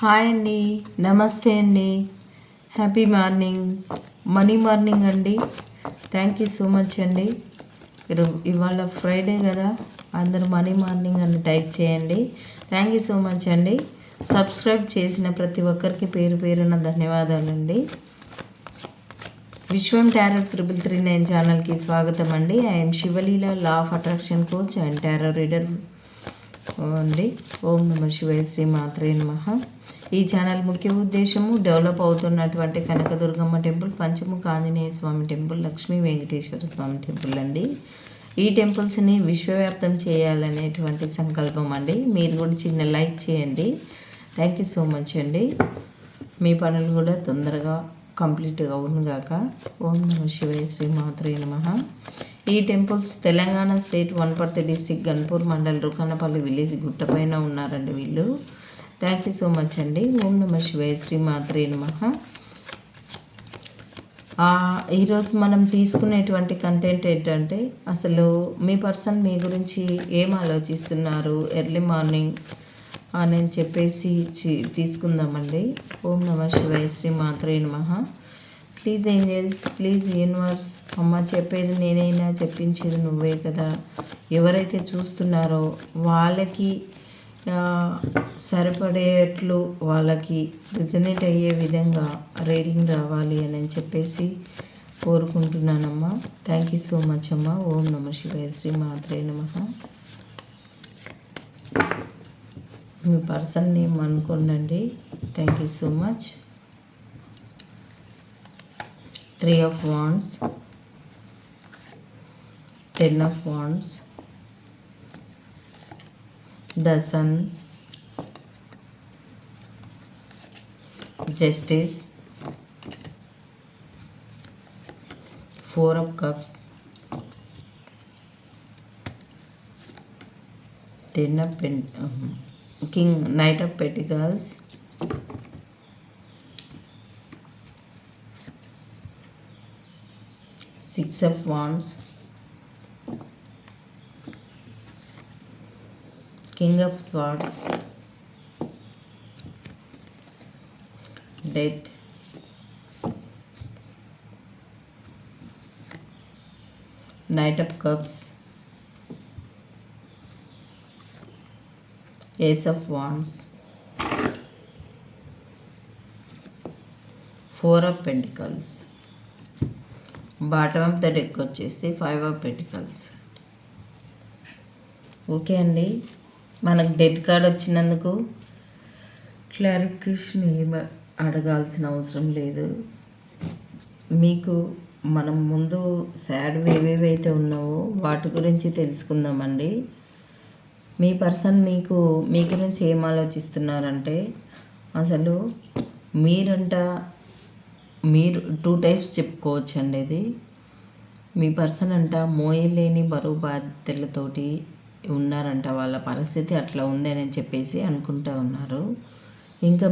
Hi అండి, నమస్తే అండి, హ్యాపీ మార్నింగ్, మనీ మార్నింగ్ అండి. థ్యాంక్ యూ సో మచ్ అండి. ఇవాళ ఫ్రైడే కదా, అందరూ మనీ మార్నింగ్ అని టైప్ చేయండి. థ్యాంక్ యూ సో మచ్ అండి. సబ్స్క్రైబ్ చేసిన ప్రతి ఒక్కరికి పేరు పేరున ధన్యవాదాలండి. విశ్వం టారో 3339 ఛానల్కి స్వాగతం అండి. I'm Shivaleela, law of attraction coach and tarot reader అండి. ఓం నమ శివాయ, శ్రీ మాత్రే నమః. ఈ ఛానల్ ముఖ్య ఉద్దేశము డెవలప్ అవుతున్నటువంటి కనకదుర్గమ్మ టెంపుల్, పంచముఖ ఆంజనేయ స్వామి టెంపుల్, లక్ష్మీ వెంకటేశ్వర స్వామి టెంపుల్ అండి. ఈ టెంపుల్స్ని విశ్వవ్యాప్తం చేయాలనేటువంటి సంకల్పం అండి. మీరు కూడా చిన్న లైక్ చేయండి. థ్యాంక్ యూ సో మచ్ అండి. మీ పనులు కూడా తొందరగా కంప్లీట్ అవునుగాక. ఓం నమ శివాయ, శ్రీ మాత్రే నమః. ఈ temples Telangana state Wanaparthy district Ganpur mandal Rukannapalli village గుట్టపైన ఉన్నారండి వీళ్ళు. థ్యాంక్ యూ సో మచ్ అండి. ఓం నమ శివాయ, శ్రీ మాత్రే నమః. ఈరోజు మనం తీసుకునేటువంటి కంటెంట్ ఏంటంటే, అసలు మీ పర్సన్ మీ గురించి ఏం ఆలోచిస్తున్నారు ఎర్లీ మార్నింగ్ అని చెప్పేసి తీసుకుందామండి. ఓం నమ శివాయ, శ్రీ మాత్రే నమః. ప్లీజ్ ఏంజల్స్, ప్లీజ్ యూనివర్స్, అమ్మ చెప్పేది నేనైనా చెప్పించేది నువ్వే కదా. ఎవరైతే చూస్తున్నారో వాళ్ళకి సరిపడేట్లు, వాళ్ళకి రిజనేట్ అయ్యే విధంగా రీడింగ్ రావాలి అని చెప్పేసి కోరుకుంటున్నానమ్మా. థ్యాంక్ యూ సో మచ్ అమ్మా. ఓం నమ శివాయ, శ్రీ మాత్రే నమః. మీ పర్సన్ నేమ్ అనుకోండి. Thank you so much. 3 of Wands, 10 of Wands, the Sun, Justice, 4 of Cups, 10 of King, Knight of Pentacles, Six of Wands, King of Swords, Death, Knight of Cups, Ace of Wands, 4 of Pentacles. Bottom of the deck వచ్చేసి 5 of Pentacles. Okay అండి, మనకు death card వచ్చినందుకు clarification ఏమి అడగాల్సిన అవసరం లేదు. మీకు మనం ముందు సాడ్ ఏవేవైతే ఉన్నావో వాటి గురించి తెలుసుకుందామండి. మీ పర్సన్ మీ గురించి ఏం ఆలోచిస్తున్నారంటే, అసలు మీరు 2 టైప్స్ చెప్పుకోవచ్చండి. ఇది మీ పర్సన్ మోయలేని బరువు బాధ్యతలతోటి ఉన్నారంట. వాళ్ళ పరిస్థితి అట్లా ఉంది అని చెప్పేసి అనుకుంటూ ఉన్నారు. ఇంకా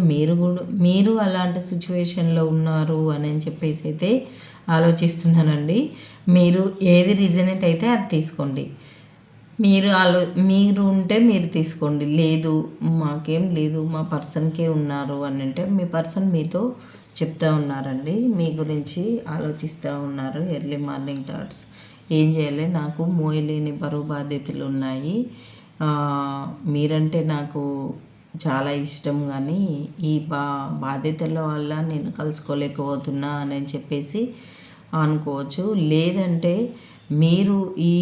మీరు అలాంటి సిచ్యువేషన్లో ఉన్నారు అని చెప్పేసి అయితే ఆలోచిస్తున్నానండి. మీరు ఏది రీజనేట్ అయితే అది తీసుకోండి. మీరు ఉంటే మీరు తీసుకోండి. లేదు మాకేం లేదు, మా పర్సన్కే ఉన్నారు అని అంటే మీ పర్సన్ మీతో చెప్తూ ఉన్నారండి. మీ గురించి ఆలోచిస్తూ ఉన్నారు. ఎర్లీ మార్నింగ్ థాట్స్, ఏం చేయాలి, నాకు మోయలేని బరువు బాధ్యతలు ఉన్నాయి, మీరంటే నాకు చాలా ఇష్టం, కానీ ఈ బాధ్యతల వల్ల నేను కలుసుకోలేకపోతున్నా అని చెప్పేసి అనుకోవచ్చు. లేదంటే మీరు ఈ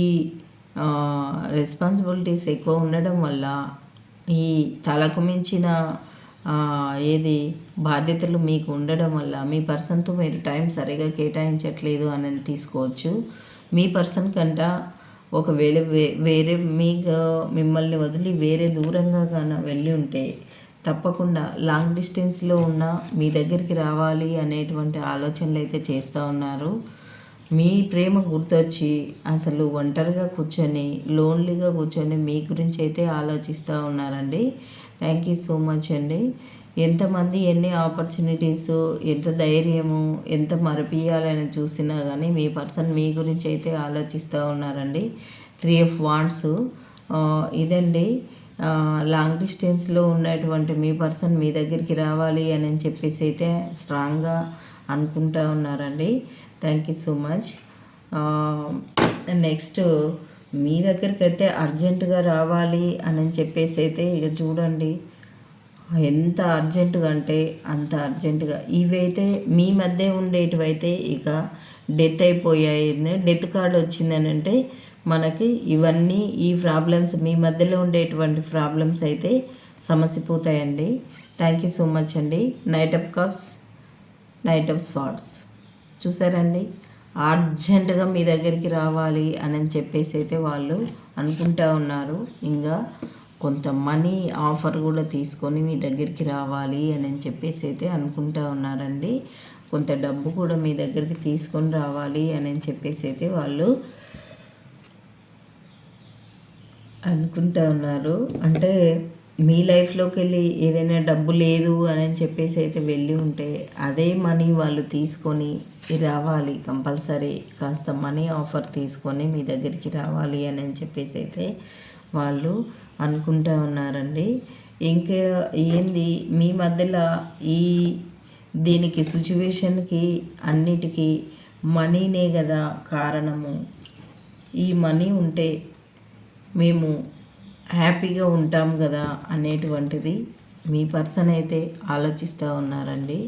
రెస్పాన్సిబిలిటీస్ ఎక్కువ ఉండడం వల్ల ఈ తలకు మించిన బాధ్యతలు మీకు ఉండడం వల్ల మీ పర్సన్తో మీరు టైం సరిగా కేటాయించట్లేదు అని తీసుకోవచ్చు. మీ పర్సన్ కంట ఒకవేళ వేరే మిమ్మల్ని వదిలి వేరే దూరంగా కానీ వెళ్ళి ఉంటే తప్పకుండా లాంగ్ డిస్టెన్స్లో ఉన్న మీ దగ్గరికి రావాలి అనేటువంటి ఆలోచనలు అయితే చేస్తూ ఉన్నారు. మీ ప్రేమ గుర్తొచ్చి అసలు ఒంటరిగా కూర్చొని లోన్లీగా కూర్చొని మీ గురించి అయితే ఆలోచిస్తూ ఉన్నారండి. థ్యాంక్ యూ సో మచ్ అండి. ఎంతమంది ఎన్ని ఆపర్చునిటీస్, ఎంత ధైర్యము, ఎంత మరపియాలని చూసినా కానీ మీ పర్సన్ మీ గురించి అయితే ఆలోచిస్తూ ఉన్నారండి. 3 of Wands ఇదండి. లాంగ్ డిస్టెన్స్లో ఉన్నటువంటి మీ పర్సన్ మీ దగ్గరికి రావాలి అని చెప్పేసి అయితే స్ట్రాంగ్గా అనుకుంటా ఉన్నారండి. Thank you so much. Next మీ దగ్గరికి అయితే అర్జెంటుగా రావాలి అని చెప్పేసి అయితే ఇక చూడండి, ఎంత అర్జెంటుగా అంటే అంత అర్జెంటుగా. ఇవైతే మీ మధ్య ఉండేటివైతే ఇక డెత్ అయిపోయాయి. డెత్ కార్డ్ వచ్చిందని అంటే మనకి ఇవన్నీ ఈ ప్రాబ్లమ్స్ మీ మధ్యలో ఉండేటువంటి ప్రాబ్లమ్స్ అయితే సమసిపోతాయండి. థ్యాంక్ యూ సో మచ్ అండి. Knight of cups, knight of swords చూసారండి. అర్జెంటుగా మీ దగ్గరికి రావాలి అని చెప్పేసి అయితే వాళ్ళు అనుకుంటా ఉన్నారు. ఇంకా కొంత మనీ ఆఫర్ కూడా తీసుకొని మీ దగ్గరికి రావాలి అని చెప్పేసి అయితే అనుకుంటా ఉన్నారండి. కొంత డబ్బు కూడా మీ దగ్గరికి తీసుకొని రావాలి అని చెప్పేసి అయితే వాళ్ళు అనుకుంటా ఉన్నారు. అంటే మీ లైఫ్లోకి వెళ్ళి ఏదైనా డబ్బు లేదు అని చెప్పేసి అయితే వెళ్ళి ఉంటే అదే మనీ వాళ్ళు తీసుకొని రావాలి. కంపల్సరీ కాస్త మనీ ఆఫర్ తీసుకొని మీ దగ్గరికి రావాలి అని చెప్పేసి అయితే వాళ్ళు అనుకుంటా ఉన్నారండి. ఇంకా ఏంది మీ మధ్యలో ఈ దీనికి సిచ్యువేషన్కి అన్నిటికీ మనీనే కదా కారణము. ఈ మనీ ఉంటే మేము హ్యాపీగా ఉంటాం కదా అనేటువంటిది మీ పర్సన్ అయితే ఆలోచిస్తూ ఉన్నారండి.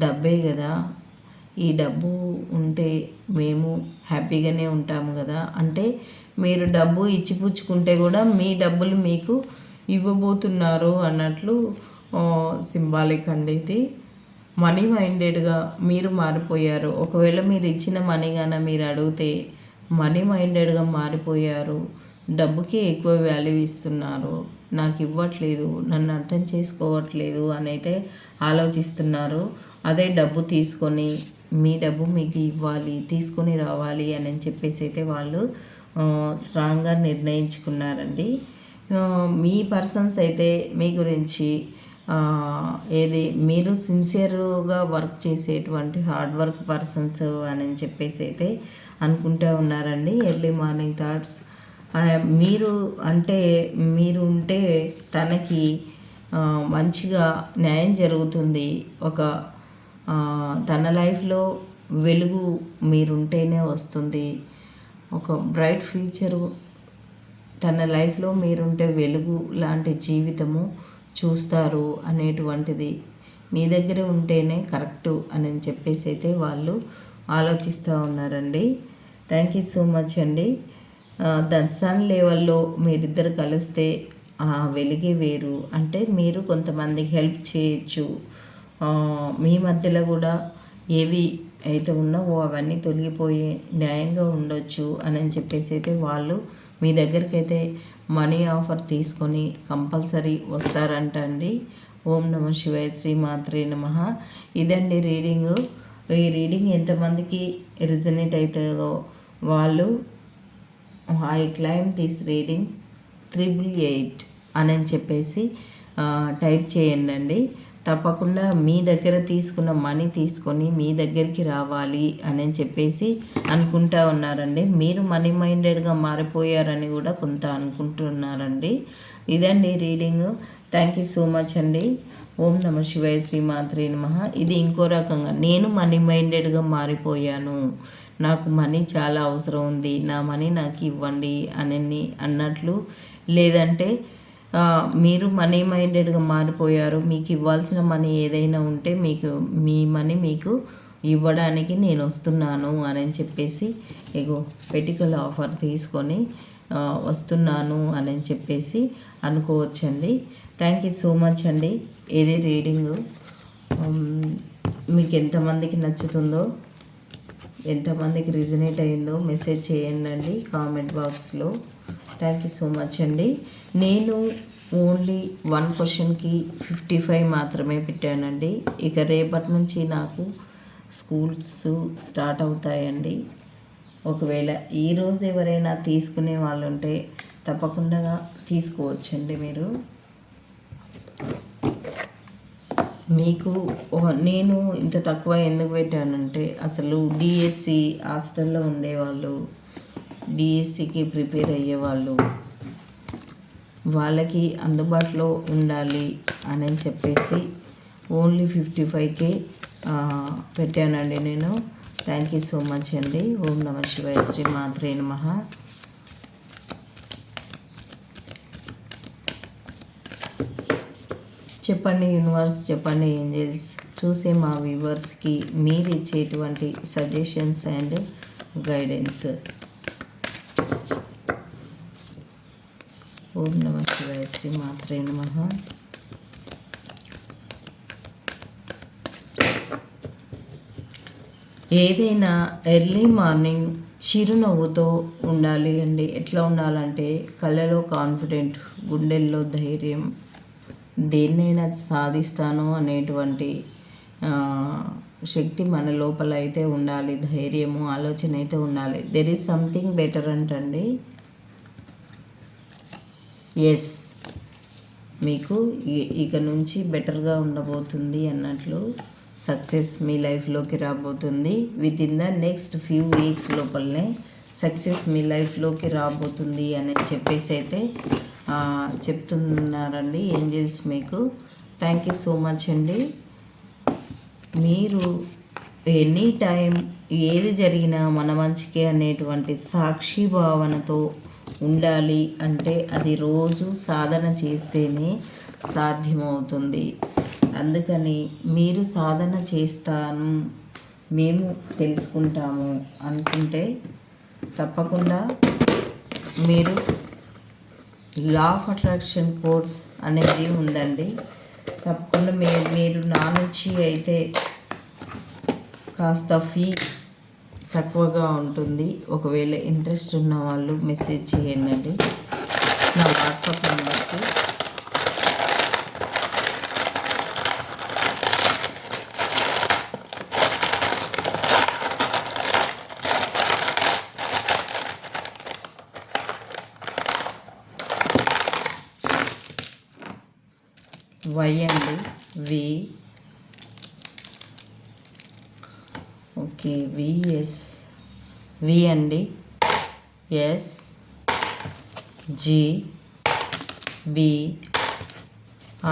డబ్బే కదా, ఈ డబ్బు ఉంటే మేము హ్యాపీగానే ఉంటాము కదా. అంటే మీరు డబ్బు ఇచ్చిపుచ్చుకుంటే కూడా మీ డబ్బులు మీకు ఇవ్వబోతున్నారు అన్నట్లు సింబాలిక్ అండి. ఇది మనీ మైండెడ్గా మీరు మారిపోయారు. ఒకవేళ మీరు ఇచ్చిన మనీ కానీ మీరు అడిగితే మనీ మైండెడ్గా మారిపోయారు. డబ్బుకి ఎక్కువ వాల్యూ ఇస్తున్నారు. నాకు ఇవ్వట్లేదు, నన్ను అర్థం చేసుకోవట్లేదు అని అయితే ఆలోచిస్తున్నారు. అదే డబ్బు తీసుకొని మీ డబ్బు మీకు ఇవ్వాలి, తీసుకొని రావాలి అని చెప్పేసి అయితే వాళ్ళు స్ట్రాంగ్గా నిర్ణయించుకున్నారండి. మీ పర్సన్స్ అయితే మీ గురించి ఏది మీరు సిన్సియర్గా వర్క్ చేసేటువంటి హార్డ్ వర్క్ పర్సన్స్ అని చెప్పేసి అయితే అనుకుంటూ ఉన్నారండి. ఎర్లీ మార్నింగ్ థాట్స్ మీరు అంటే మీరు ఉంటే తనకి మంచిగా న్యాయం జరుగుతుంది. ఒక తన లైఫ్లో వెలుగు మీరుంటేనే వస్తుంది. ఒక బ్రైట్ ఫ్యూచరు తన లైఫ్లో మీరుంటే వెలుగు లాంటి జీవితము చూస్తారు అనేటువంటిది మీ దగ్గర ఉంటేనే కరెక్టు అని చెప్పేసి అయితే వాళ్ళు ఆలోచిస్తూ ఉన్నారండి. థ్యాంక్ యూ సో మచ్ అండి. ద సన్ లెవెల్లో మీరిద్దరు కలిస్తే వెలిగే వేరు. అంటే మీరు కొంతమందికి హెల్ప్ చేయొచ్చు. మీ మధ్యలో కూడా ఏవి అయితే ఉన్నావో అవన్నీ తొలగిపోయి న్యాయంగా ఉండొచ్చు అని చెప్పేసి అయితే వాళ్ళు మీ దగ్గరికి అయితే మనీ ఆఫర్ తీసుకొని కంపల్సరీ వస్తారంట అండి. ఓం నమ శివాయ, శ్రీ మాత్రే నమః. ఇదండి రీడింగు. ఈ రీడింగ్ ఎంతమందికి రిజనేట్ అవుతుందో వాళ్ళు ఐ క్లైమ్ దిస్ రీడింగ్ 888 అని చెప్పేసి టైప్ చేయండి. తప్పకుండా మీ దగ్గర తీసుకున్న మనీ తీసుకొని మీ దగ్గరికి రావాలి అని చెప్పేసి అనుకుంటా ఉన్నారండి. మీరు మనీ మైండెడ్గా మారిపోయారని కూడా కొంత అనుకుంటున్నారండి. ఇదండి reading. Thank you so much అండి. ఓం నమ శివాయ, శ్రీ మాత్రే నమః. ఇది ఇంకో రకంగా నేను మనీ మైండెడ్గా మారిపోయాను, నాకు మనీ చాలా అవసరం ఉంది, నా మనీ నాకు ఇవ్వండి అని అన్నట్లు. లేదంటే మీరు మనీ మైండెడ్గా మారిపోయారు, మీకు ఇవ్వాల్సిన మనీ ఏదైనా ఉంటే మీకు మీ మనీ మీకు ఇవ్వడానికి నేను వస్తున్నాను అని చెప్పేసి ఇగో పెటికల్ ఆఫర్ తీసుకొని వస్తున్నాను అని చెప్పేసి అనుకోవచ్చండి. థ్యాంక్ యూ సో మచ్ అండి. ఇది రీడింగు మీకు ఎంతమందికి నచ్చుతుందో, ఎంతమందికి రిజనేట్ అయిందో మెసేజ్ చేయండి కామెంట్ బాక్స్లో. థ్యాంక్ యూ సో మచ్ అండి. నేను ఓన్లీ 1 క్వశ్చన్కి 55 మాత్రమే పెట్టానండి. ఇక రేపటి నుంచి నాకు స్కూల్స్ స్టార్ట్ అవుతాయండి. ఒకవేళ ఈరోజు ఎవరైనా తీసుకునే వాళ్ళు ఉంటే తప్పకుండా తీసుకోవచ్చండి. మీరు మీకు నేను ఇంత తక్కువ ఎందుకు పెట్టానంటే అసలు డిఎస్సి హాస్టల్లో ఉండేవాళ్ళు, డిఎస్సికి ప్రిపేర్ అయ్యేవాళ్ళు వాళ్ళకి అందుబాటులో ఉండాలి అని చెప్పేసి ఓన్లీ 55K పెట్టానండి నేను. థ్యాంక్ యూ సో మచ్ అండి. ఓం నమ శివాయ, శ్రీ మాత్రే నమః. చెప్పండి యూనివర్స్, చెప్పండి ఏంజల్స్, చూసే మా వ్యూవర్స్కి మీరు ఇచ్చేటువంటి సజెషన్స్ అండ్ గైడెన్స్. ఓం నమ శివాయ, శ్రీ మాత్రే నమః. ఏదైనా ఎర్లీ మార్నింగ్ చిరునవ్వుతో ఉండాలి అండి. ఎట్లా ఉండాలంటే కళ్ళలో కాన్ఫిడెంట్, గుండెల్లో ధైర్యం, దేన్నైనా సాధిస్తాను అనేటువంటి శక్తి మన లోపల అయితే ఉండాలి. ధైర్యము, ఆలోచన అయితే ఉండాలి. దెర్ ఈజ్ సంథింగ్ బెటర్ అంటండి. ఎస్, మీకు ఇక నుంచి బెటర్గా ఉండబోతుంది అన్నట్లు సక్సెస్ మీ లైఫ్లోకి రాబోతుంది. With in the next few weeks లోపలనే సక్సెస్ మీ లైఫ్లోకి రాబోతుంది అని చెప్పేసి అయితే చెప్తున్నారండి ఏంజల్స్ మీకు. థ్యాంక్ యూ సో మచ్ అండి. మీరు ఎనీ టైం ఏది జరిగినా మన మంచికే అనేటువంటి సాక్షి భావనతో ఉండాలి. అంటే అది రోజు సాధన చేస్తేనే సాధ్యమవుతుంది. అందుకని మీరు సాధన చేస్తాను, మేము తెలుసుకుంటాము అనుకుంటే తప్పకుండా మీరు లా ఆఫ్ అట్రాక్షన్ కోర్స్ అనేది ఉందండి. తప్పకుండా మీరు నా నుంచి అయితే కాస్త ఫీ తక్కువగా ఉంటుంది. ఒకవేళ ఇంట్రెస్ట్ ఉన్న వాళ్ళు మెసేజ్ చేయండి నా వాట్సాప్ నెంబర్కి. వై అండి, వి, ఓకే, విఎస్, వి అండి, S, G, B,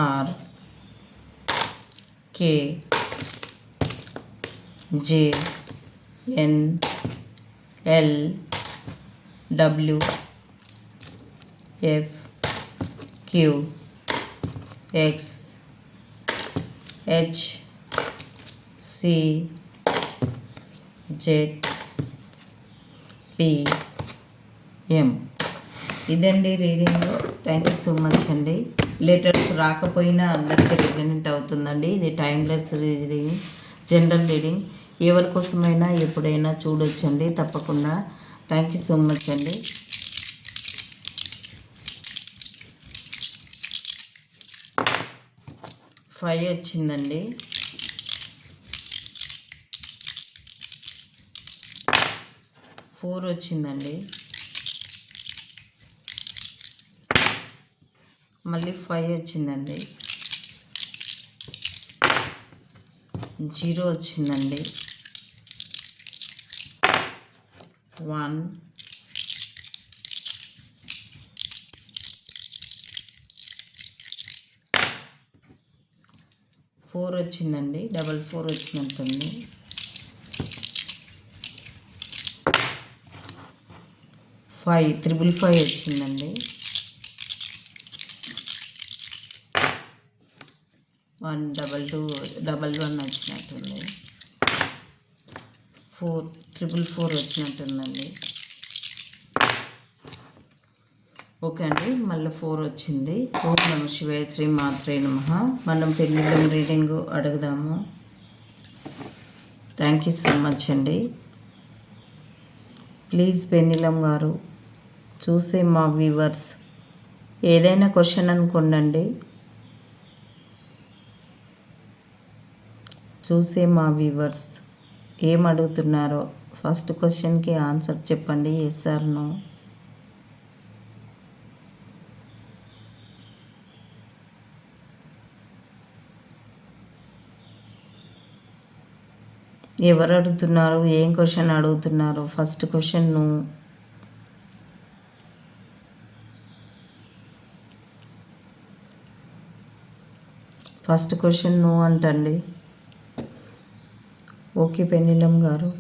R, K, J, N, L, W, F, Q, X, H, C, Z, P, M. ఇదండి reading. Thank you so much అండి. లెటర్స్ రాకపోయినా అందరికీ రిజనెంట్ అవుతుందండి. ఇది టైమ్లెస్ రీడింగ్, జనరల్ రీడింగ్. ఎవరి కోసమైనా ఎప్పుడైనా చూడొచ్చండి తప్పకుండా. థ్యాంక్ యూ సో మచ్ అండి. 5 వచ్చిందండి. 4 వచ్చిందండి. మళ్ళీ 5 వచ్చిందండి. 0 వచ్చిందండి. 1, 4 వచ్చిందండి. 44 వచ్చినట్టుంది. 5, 555 వచ్చిందండి. 1, 2, 11 వచ్చినట్టుంది. 4, 444 వచ్చినట్టుందండి. ఓకే అండి, మళ్ళీ 4 వచ్చింది. ఓం నమ శివాయ, శ్రీ మాత్రే నమః. మనం పెన్నులం రీడింగ్ అడుగుదాము. థ్యాంక్ యూ సో మచ్ అండి. ప్లీజ్ పెన్నిలం గారు, చూసే మా వ్యూవర్స్ ఏదైనా క్వశ్చన్ అనుకోండి. చూసే మా వ్యూవర్స్ ఏం అడుగుతున్నారో ఫస్ట్ క్వశ్చన్కి ఆన్సర్ చెప్పండి. Yes or no. ఎవరు అడుగుతున్నారు, ఏం క్వశ్చన్ అడుగుతున్నారు? First question first question no అంటండి. ఓకే పెన్నిలం గారు,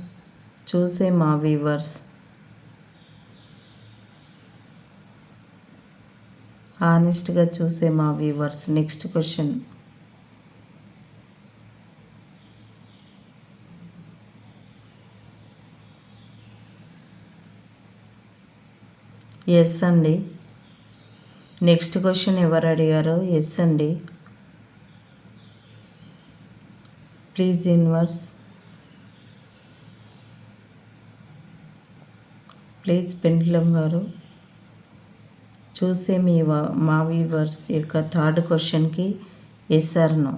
చూసే మా వీవర్స్ హానెస్ట్గా చూసే మా వీవర్స్. నెక్స్ట్ క్వశ్చన్ ఎస్ అండి. నెక్స్ట్ క్వశ్చన్ ఎవరు అడిగారో ఎస్ అండి. ప్లీజ్ యూనివర్స్, ప్లీజ్ పెండ్లం గారు, చూసే మా వ్యూవర్స్ యొక్క థర్డ్ క్వశ్చన్కి ఎస్ ఆర్ నో.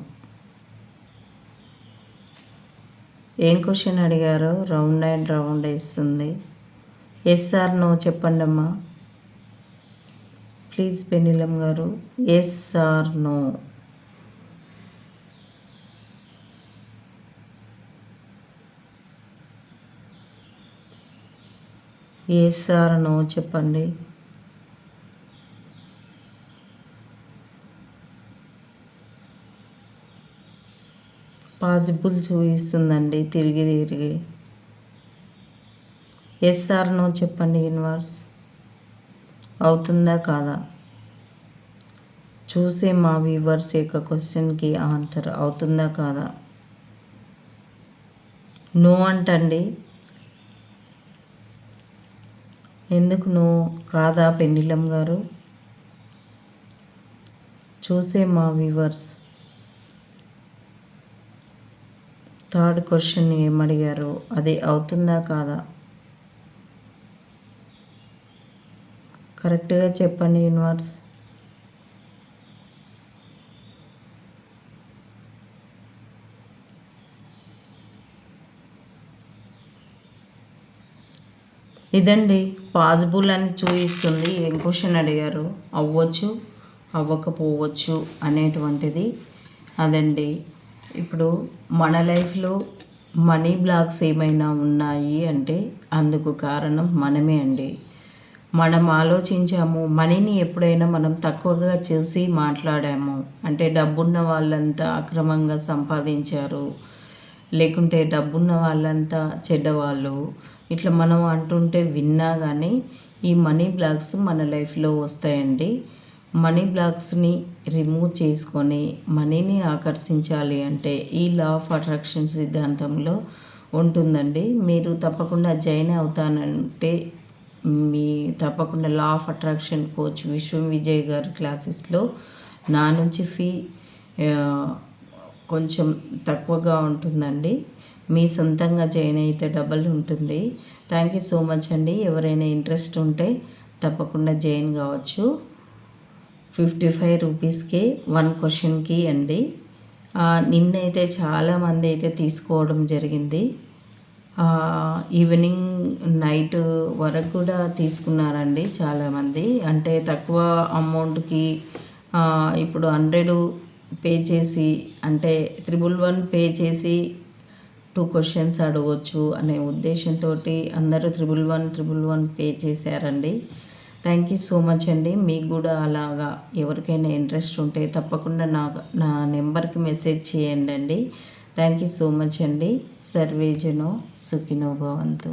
ఏం క్వశ్చన్ అడిగారో రౌండ్ అండ్ రౌండ్ వేస్తుంది. ఎస్ ఆర్ నో చెప్పండి అమ్మా. ప్లీజ్ పెన్నిలం గారు, yes or no. Yes or no చెప్పండి. పాసిబుల్ చూపిస్తుందండి తిరిగి తిరిగి. ఎస్ ఆర్ నో చెప్పండి యూనివర్స్. అవుతుందా కాదా? చూసే మా వ్యూవర్స్ యొక్క క్వశ్చన్కి ఆన్సర్ అవుతుందా కాదా? నో అంటండి. ఎందుకు నో కాదా పెండిలం గారు? చూసే మా వ్యూవర్స్ థర్డ్ క్వశ్చన్ ఏమడిగారు అది అవుతుందా కాదా? కరెక్ట్గా చెప్పండి యూనివర్స్. ఇదండి పాసిబుల్ అని చూపిస్తుంది. ఏం క్వశ్చన్ అడిగారు, అవ్వచ్చు అవ్వకపోవచ్చు అనేటువంటిది అదండి. ఇప్పుడు మన లైఫ్లో మనీ బ్లాక్స్ ఏమైనా ఉన్నాయి అంటే అందుకు కారణం మనమే అండి. మనం ఆలోచించాము, మనీని ఎప్పుడైనా మనం తక్కువగా చూసి మాట్లాడాము అంటే డబ్బున్న వాళ్ళంతా అక్రమంగా సంపాదించారు, లేకుంటే డబ్బున్న వాళ్ళంతా చెడ్డవాళ్ళు, ఇట్లా మనం అంటుంటే విన్నా కానీ ఈ మనీ బ్లాక్స్ మన లైఫ్లో వస్తాయండి. మనీ బ్లాక్స్ని రిమూవ్ చేసుకొని మనీని ఆకర్షించాలి అంటే ఈ లా ఆఫ్ అట్రాక్షన్ సిద్ధాంతంలో ఉంటుందండి. మీరు తప్పకుండా జాయిన్ అవుతానంటే మీ తప్పకుండా లా ఆఫ్ అట్రాక్షన్ కోచ్ విశ్వం విజయ్ గారి క్లాసెస్లో నా నుంచి ఫీ కొంచెం తక్కువగా ఉంటుందండి. మీ సొంతంగా జాయిన్ అయితే డబల్ ఉంటుంది. థ్యాంక్ యూ సో మచ్ అండి. ఎవరైనా ఇంట్రెస్ట్ ఉంటే తప్పకుండా జాయిన్ కావచ్చు. 55 రూపీస్కే 1 క్వశ్చన్కి అండి. నిన్నైతే చాలామంది అయితే తీసుకోవడం జరిగింది. ఈవినింగ్ నైట్ వరకు కూడా తీసుకున్నారండి చాలామంది. అంటే తక్కువ అమౌంట్కి ఇప్పుడు 100 పే చేసి అంటే 111 పే చేసి 2 క్వశ్చన్స్ అడగవచ్చు అనే ఉద్దేశంతో అందరూ 111 పే చేశారండి. థ్యాంక్ యూ సో మచ్ అండి. మీకు కూడా అలాగా ఎవరికైనా ఇంట్రెస్ట్ ఉంటే తప్పకుండా నా నెంబర్కి మెసేజ్ చేయండి అండి. థ్యాంక్ యూ సో మచ్ అండి. సర్వే జనో సుఖినో భవంతు.